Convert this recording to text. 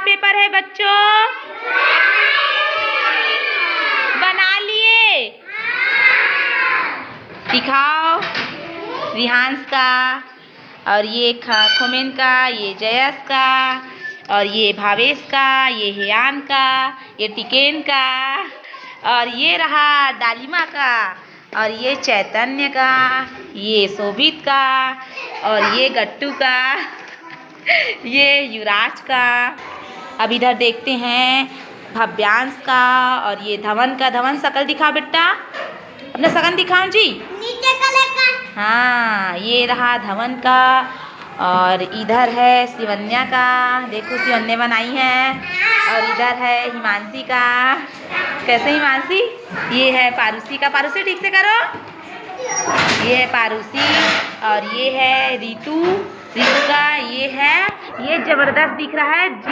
Paper है बच्चों? बना लिए? दिखाओ। रिहांस का, और ये खोमेन का, ये जयस का, और ये भावेश का, ये हियान का, ये टिकेन का, और ये रहा डालिमा का, और ये चैतन्य का, ये शोभित का, और ये गट्टू का, ये युवराज का। अब इधर देखते हैं भव्यांश का, और ये धवन का। धवन शकल दिखाओ बेटा, अपना शकल दिखाओ जी। नीचे कलर का। हाँ, ये रहा धवन का, और इधर है शिवन्या का। देखो शिवन्या बनाई है। और इधर है हिमांशी का। कैसे हिमांशी? ये है पारुषी का। पारुषी ठीक से करो। ये है पारुषी, और ये है रितु। रितु का ये है। ये जबरदस्त दिख रहा है।